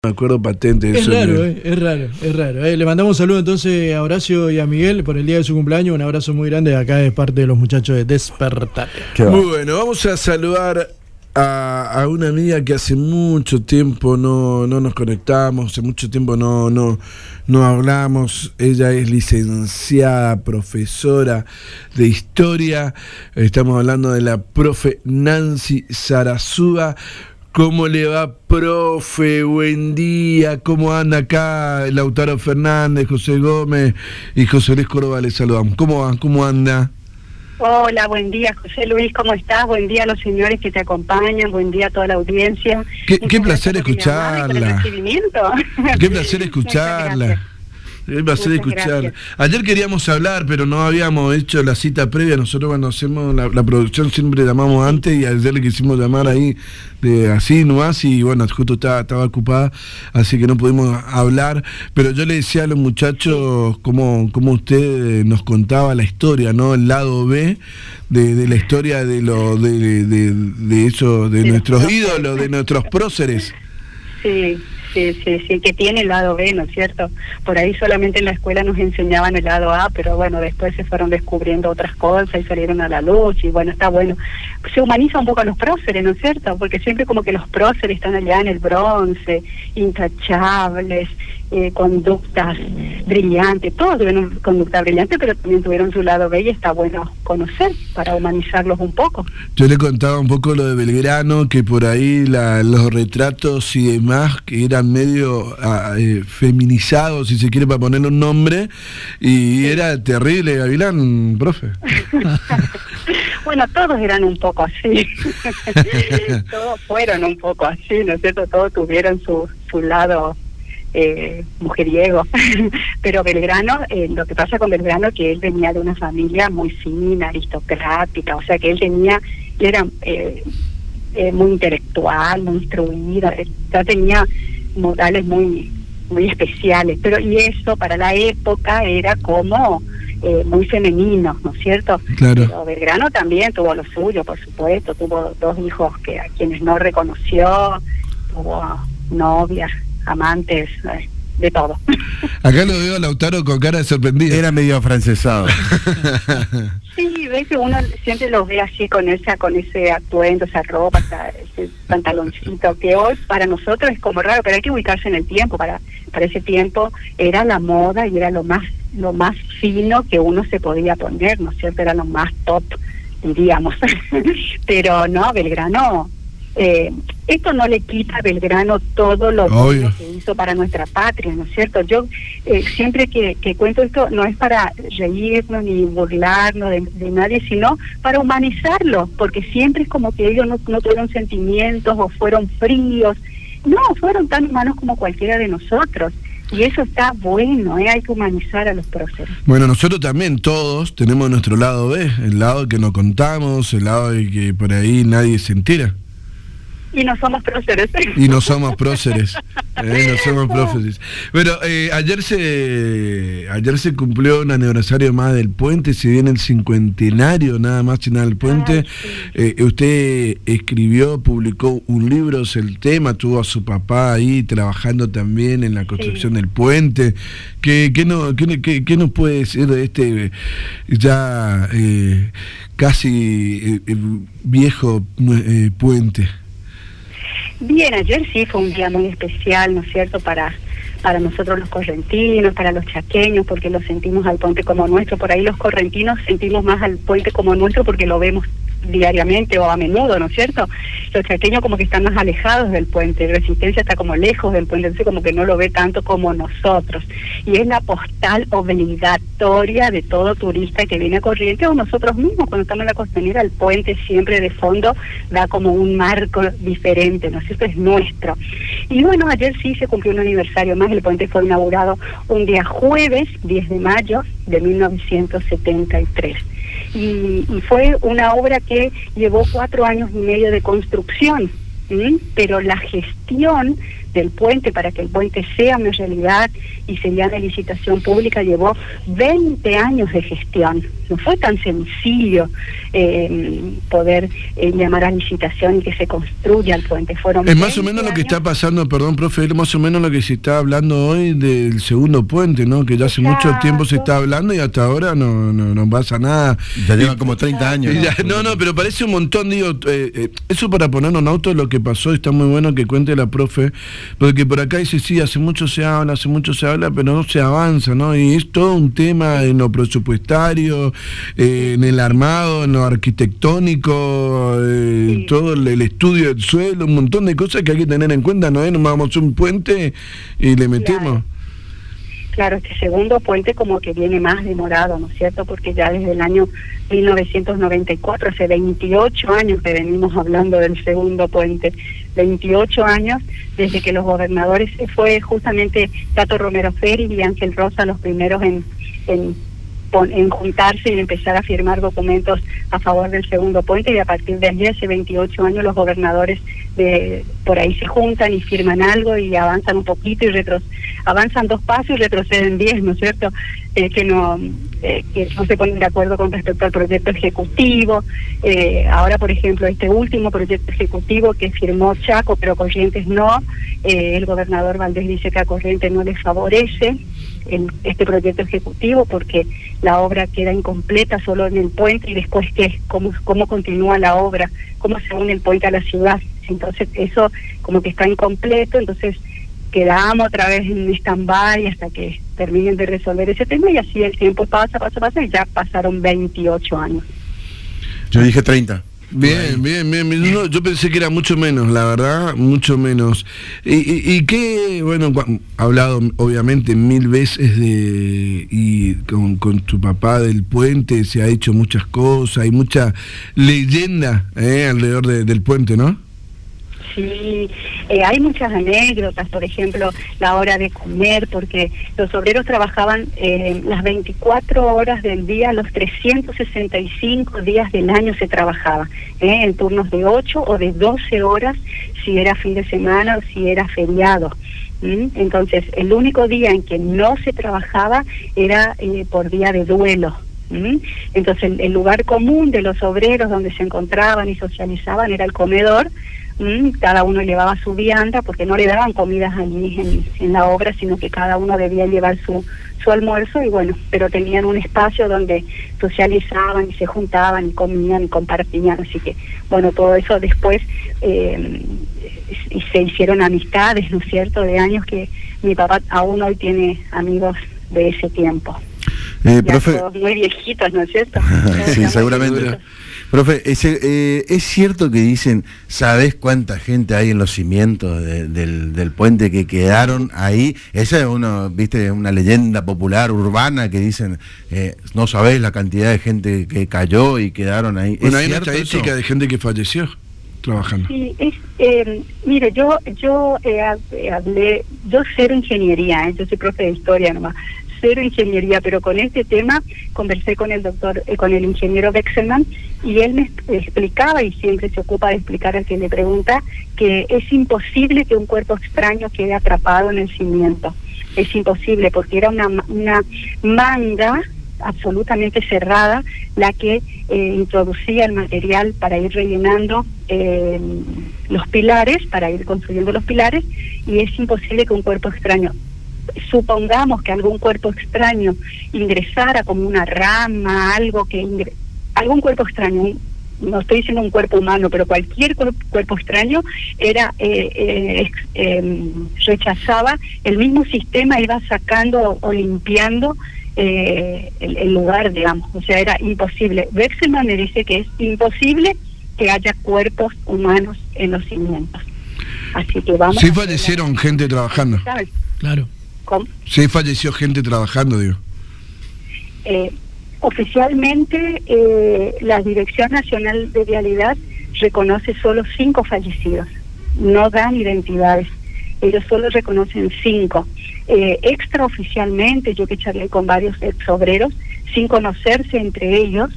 Me acuerdo patente de eso. Es raro. Le mandamos un saludo entonces a Horacio y a Miguel por el día de su cumpleaños. Un abrazo muy grande acá de parte de los muchachos de Despertar. Muy bueno, vamos a saludar a una amiga que hace mucho tiempo no nos conectamos, hace mucho tiempo no hablamos. Ella es licenciada, profesora de historia. Estamos hablando de la profe Nancy Sarasúa. ¿Cómo le va, profe? Buen día. ¿Cómo anda acá Lautaro Fernández, José Gómez y José Luis Córdoba? Les saludamos. ¿Cómo van? ¿Cómo anda? Hola, buen día, José Luis, ¿cómo estás? Buen día a los señores que te acompañan, buen día a toda la audiencia. Qué placer escucharla. Qué placer escucharla. Es placer escucharla. Ayer queríamos hablar, pero no habíamos hecho la cita previa. Nosotros cuando hacemos la producción siempre llamamos antes, y ayer le quisimos llamar ahí así nomás, y bueno, justo estaba ocupada, así que no pudimos hablar. Pero yo le decía a los muchachos cómo usted nos contaba la historia, ¿no? El lado B de la historia de eso, de nuestros ídolos, de nuestros próceres. Sí, que tiene el lado B, ¿no es cierto? Por ahí solamente en la escuela nos enseñaban el lado A, pero bueno, después se fueron descubriendo otras cosas y salieron a la luz, y bueno, está bueno. Se humaniza un poco a los próceres, ¿no es cierto? Porque siempre como que los próceres están allá en el bronce, intachables, conductas brillantes, todos tuvieron conducta brillante, pero también tuvieron su lado B, y está bueno conocer para humanizarlos un poco. Yo le contaba un poco lo de Belgrano, que por ahí los retratos y demás que eran medio feminizados, si se quiere, para ponerle un nombre, y era terrible, Gavilán, profe. Bueno, todos eran un poco así. Todos fueron un poco así, ¿no es cierto? Todos tuvieron su lado mujeriego. Pero Belgrano, lo que pasa con Belgrano es que él venía de una familia muy fina, aristocrática, o sea que él era muy intelectual, muy instruido, ya tenía modales muy especiales, pero y eso para la época era como muy femenino, ¿no es cierto? Claro. Pero Belgrano también tuvo lo suyo, por supuesto, tuvo 2 hijos a quienes no reconoció, tuvo novias, amantes, de todo. Acá lo veo a Lautaro con cara de sorprendido. Era medio afrancesado. Sí, ves que uno siempre los ve así con ese atuendo, esa ropa, ese pantaloncito, que hoy para nosotros es como raro, pero hay que ubicarse en el tiempo. Para ese tiempo era la moda y era lo más fino que uno se podía poner, ¿no es cierto? Era lo más top, diríamos. Pero no, Belgrano, esto no le quita a Belgrano todo lo bueno que hizo para nuestra patria, ¿no es cierto? Yo siempre que cuento esto no es para reírnos ni burlarnos de nadie, sino para humanizarlo, porque siempre es como que ellos no tuvieron sentimientos o fueron fríos. No, fueron tan humanos como cualquiera de nosotros. Y eso está bueno, hay que humanizar a los próceres. Bueno, nosotros también, todos, tenemos nuestro lado B, el lado que no contamos, el lado de que por ahí nadie se entera. Y no somos próceres. Y no somos próceres. No somos próceres. Bueno, ayer se cumplió un aniversario más del puente, se viene el 50º nada más y nada del puente. Sí. Usted escribió, publicó un libro sobre el tema, tuvo a su papá ahí trabajando también en la construcción del puente. ¿Qué nos puede decir de este ya casi viejo puente? Bien, ayer sí fue un día muy especial, ¿no es cierto?, para nosotros los correntinos, para los chaqueños, porque lo sentimos al puente como nuestro. Por ahí los correntinos sentimos más al puente como nuestro porque lo vemos diariamente o a menudo, ¿no es cierto? Los chaqueños como que están más alejados del puente, Resistencia está como lejos del puente, entonces como que no lo ve tanto como nosotros. Y es la postal obligatoria de todo turista que viene a Corrientes, o nosotros mismos cuando estamos en la costanera, el puente siempre de fondo da como un marco diferente, ¿no es cierto? Es nuestro. Y bueno, ayer sí se cumplió un aniversario más, el puente fue inaugurado un día jueves, 10 de mayo de 1973. Y fue una obra que llevó 4 años y medio de construcción, pero la gestión gestión del puente para que el puente sea una realidad y se llame licitación pública llevó 20 años de gestión. No fue tan sencillo poder llamar a licitación y que se construya el puente. Fueron es más o menos lo que está pasando, perdón, profe, es más o menos lo que se está hablando hoy del segundo puente, ¿no? Que ya hace mucho tiempo se está hablando y hasta ahora no pasa nada. Ya llevan como 30 años. No, pero parece un montón, digo, eso para poner un auto lo que pasó, está muy bueno que cuente la profe, porque por acá dice, sí, hace mucho se habla, pero no se avanza, ¿no? Y es todo un tema en lo presupuestario, en el armado, en lo arquitectónico, todo el estudio del suelo, un montón de cosas que hay que tener en cuenta, ¿no? Nos vamos a un puente y le metemos. Claro, este segundo puente como que viene más demorado, ¿no es cierto? Porque ya desde el año 1994, hace 28 años que venimos hablando del segundo puente, 28 años desde que los gobernadores, fue justamente Tato Romero Feri y Ángel Rosa los primeros en juntarse y empezar a firmar documentos a favor del segundo puente, y a partir de allí, hace 28 años, los gobernadores por ahí se juntan y firman algo y avanzan un poquito y avanzan 2 pasos y retroceden 10, ¿no es cierto? Que no se ponen de acuerdo con respecto al proyecto ejecutivo. Ahora, por ejemplo, este último proyecto ejecutivo que firmó Chaco, pero Corrientes no, el gobernador Valdés dice que a Corrientes no les favorece este proyecto ejecutivo porque la obra queda incompleta solo en el puente, y después cómo continúa la obra, cómo se une el puente a la ciudad. Entonces eso como que está incompleto, entonces quedamos otra vez en stand-by hasta que terminen de resolver ese tema, y así el tiempo pasa y ya pasaron 28 años. Yo dije 30. Bien. Yo pensé que era mucho menos, la verdad, mucho menos. Y que, bueno, hablado obviamente 1000 veces y con tu papá del puente, se ha hecho muchas cosas, hay mucha leyenda alrededor del puente, ¿no? Sí, hay muchas anécdotas, por ejemplo, la hora de comer, porque los obreros trabajaban las 24 horas del día, los 365 días del año se trabajaba, en turnos de 8 o de 12 horas, si era fin de semana o si era feriado. Entonces, el único día en que no se trabajaba era por día de duelo. Entonces, el lugar común de los obreros donde se encontraban y socializaban era el comedor. Cada uno llevaba su vianda porque no le daban comidas allí en la obra, sino que cada uno debía llevar su almuerzo, y bueno, pero tenían un espacio donde socializaban y se juntaban y comían y compartían, así que bueno, todo eso después y se hicieron amistades, ¿no es cierto?, de años, que mi papá aún hoy tiene amigos de ese tiempo. Profe, todos muy viejitos, ¿no es cierto? Sí, seguramente. Profe, ¿es cierto que dicen, ¿sabés cuánta gente hay en los cimientos del puente que quedaron ahí? Esa es una leyenda popular, urbana, que dicen, no sabés la cantidad de gente que cayó y quedaron ahí. Bueno, hay una estadística de gente que falleció trabajando. Sí, mire, yo hablé, yo cero ingeniería, yo soy profe de historia nomás, cero ingeniería, pero con este tema conversé con el ingeniero Wechselmann, y él me explicaba, y siempre se ocupa de explicar al que le pregunta, que es imposible que un cuerpo extraño quede atrapado en el cimiento. Es imposible, porque era una manga absolutamente cerrada la que introducía el material para ir rellenando los pilares, para ir construyendo los pilares, y es imposible que un cuerpo extraño, supongamos que algún cuerpo extraño ingresara como una rama, algún cuerpo extraño, no estoy diciendo un cuerpo humano, pero cualquier cuerpo extraño era rechazaba, el mismo sistema iba sacando o limpiando el lugar, digamos, o sea, era imposible. Wechselmann me dice que es imposible que haya cuerpos humanos en los cimientos. Así que vamos. Sí fallecieron gente trabajando. ¿Sabes? Claro. ¿Cómo? Sí falleció gente trabajando, digo. Oficialmente, la Dirección Nacional de Vialidad reconoce solo 5 fallecidos, no dan identidades, ellos solo reconocen 5. Extraoficialmente, yo que charlé con varios exobreros, sin conocerse entre ellos,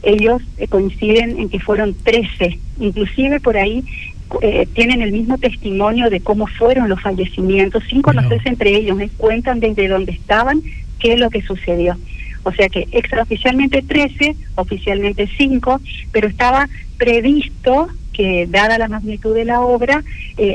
ellos coinciden en que fueron 13, inclusive por ahí tienen el mismo testimonio de cómo fueron los fallecimientos, sin conocerse entre ellos, cuentan desde dónde estaban, qué es lo que sucedió. O sea que extraoficialmente 13, oficialmente 5, pero estaba previsto que, dada la magnitud de la obra,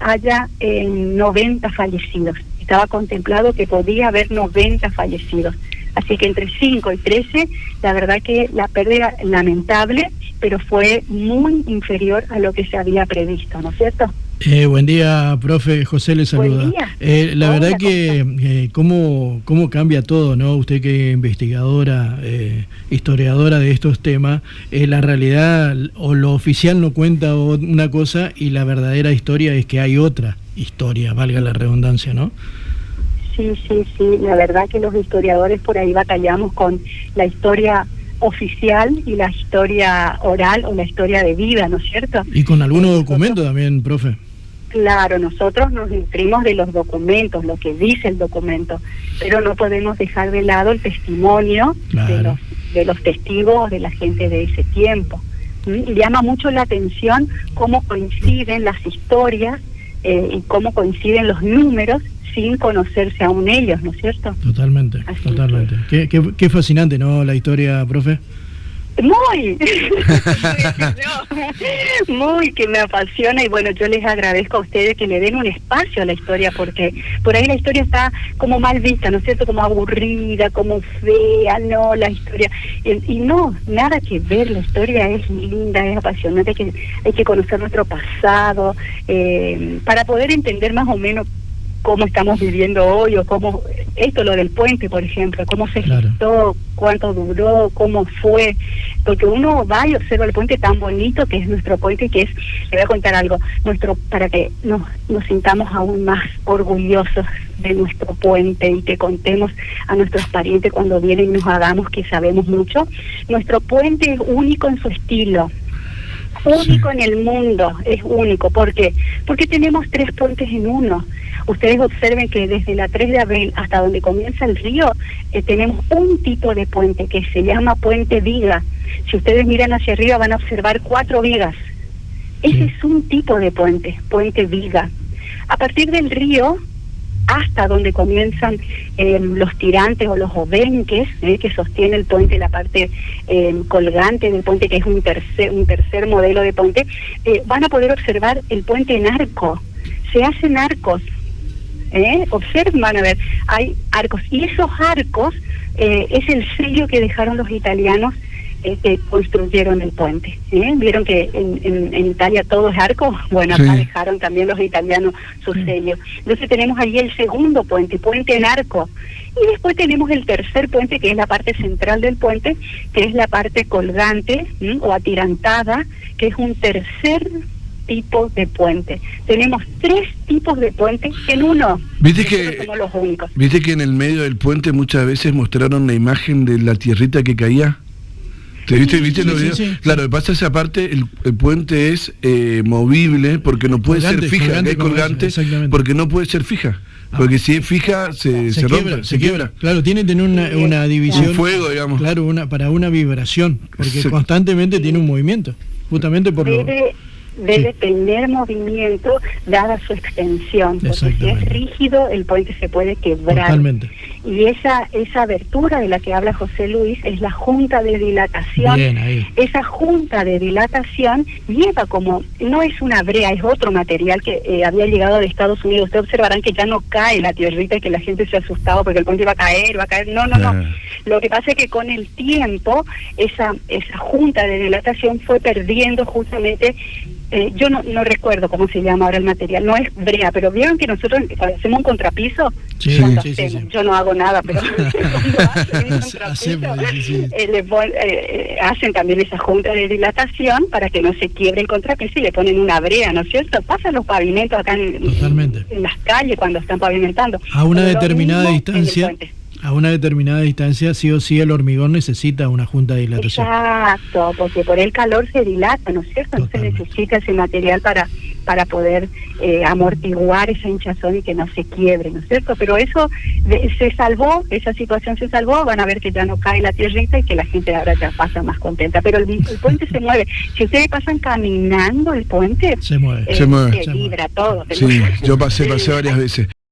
haya 90 fallecidos. Estaba contemplado que podía haber 90 fallecidos. Así que entre 5 y 13, la verdad que la pérdida lamentable, pero fue muy inferior a lo que se había previsto, ¿no es cierto? Buen día, profe. José le saluda. Buen día. La Hola, verdad que cómo cambia todo, ¿no? Usted que es investigadora, historiadora de estos temas, la realidad o lo oficial no cuenta una cosa y la verdadera historia es que hay otra historia, valga la redundancia, ¿no? Sí, la verdad que los historiadores por ahí batallamos con la historia oficial y la historia oral o la historia de vida, ¿no es cierto? Y con algunos documentos también, profe. Claro, nosotros nos nutrimos de los documentos, lo que dice el documento, pero no podemos dejar de lado el testimonio de los testigos, de la gente de ese tiempo. Y llama mucho la atención cómo coinciden las historias y cómo coinciden los números sin conocerse aún ellos, ¿no es cierto? Totalmente. Qué fascinante, ¿no? La historia, profe. Muy, muy que me apasiona, y bueno, yo les agradezco a ustedes que le den un espacio a la historia, porque por ahí la historia está como mal vista, ¿no es cierto? Como aburrida, como fea, no, la historia, y no, nada que ver, la historia es linda, es apasionante, hay que conocer nuestro pasado, para poder entender más o menos cómo estamos viviendo hoy, o cómo, lo del puente, por ejemplo, cómo se gestó, cuánto duró, cómo fue, porque uno va y observa el puente tan bonito que es nuestro puente, que es, le voy a contar algo, para que nos sintamos aún más orgullosos de nuestro puente y que contemos a nuestros parientes cuando vienen y nos hagamos que sabemos mucho. Nuestro puente es único en su estilo, único en el mundo, es único. ¿Por qué? Porque tenemos 3 puentes en uno. Ustedes observen que desde la 3 de abril hasta donde comienza el río, tenemos un tipo de puente que se llama puente viga. Si ustedes miran hacia arriba van a observar 4 vigas. Ese es un tipo de puente, puente viga. A partir del río hasta donde comienzan los tirantes o los obenques, que sostiene el puente, la parte colgante del puente, que es un tercer modelo de puente, van a poder observar el puente en arco. Se hacen arcos, observen, van a ver, hay arcos, y esos arcos es el sello que dejaron los italianos que construyeron el puente. Vieron que en Italia todo es arco, bueno, acá dejaron también los italianos su sello. Entonces tenemos allí el segundo puente en arco, y después tenemos el tercer puente, que es la parte central del puente, que es la parte colgante o atirantada, que es un tercer tipo de puente. Tenemos 3 tipos de puente en uno. Viste somos los únicos. Viste que en el medio del puente muchas veces mostraron la imagen de la tierrita que caía. ¿Viste los videos? Sí. Claro, pasa esa parte, el puente es movible porque no puede ser fija, es colgante, porque no puede ser fija. Porque si es fija se rompe, se quiebra. Claro, tiene que tener una división. Un fuego, digamos. Claro, para una vibración, porque constantemente tiene un movimiento, justamente por debe tener movimiento dada su extensión, porque si es rígido el puente se puede quebrar. Totalmente. Y esa abertura de la que habla José Luis es la junta de dilatación. Bien, ahí. Esa junta de dilatación lleva no es una brea, es otro material que había llegado de Estados Unidos. Ustedes observarán que ya no cae la tierrita, que la gente se asustaba porque el puente va a caer. No. Lo que pasa es que con el tiempo esa junta de dilatación fue perdiendo justamente. Yo no recuerdo cómo se llama ahora el material, no es brea, pero vieron que nosotros cuando hacemos un contrapiso, yo no hago nada, pero cuando hacen un contrapiso, hacen también esa junta de dilatación para que no se quiebre el contrapiso y le ponen una brea, ¿no es cierto? Pasan los pavimentos acá en las calles cuando están pavimentando. A una determinada distancia, sí o sí el hormigón necesita una junta de dilatación. Exacto, porque por el calor se dilata, ¿no es cierto? Entonces necesita ese material para para poder amortiguar esa hinchazón y que no se quiebre, ¿no es cierto? Pero eso se salvó, esa situación se salvó, van a ver que ya no cae la tierrita y que la gente ahora ya pasa más contenta, pero el puente se mueve. Si ustedes pasan caminando el puente, se mueve, se vibra todo. Sí, yo pasé varias veces.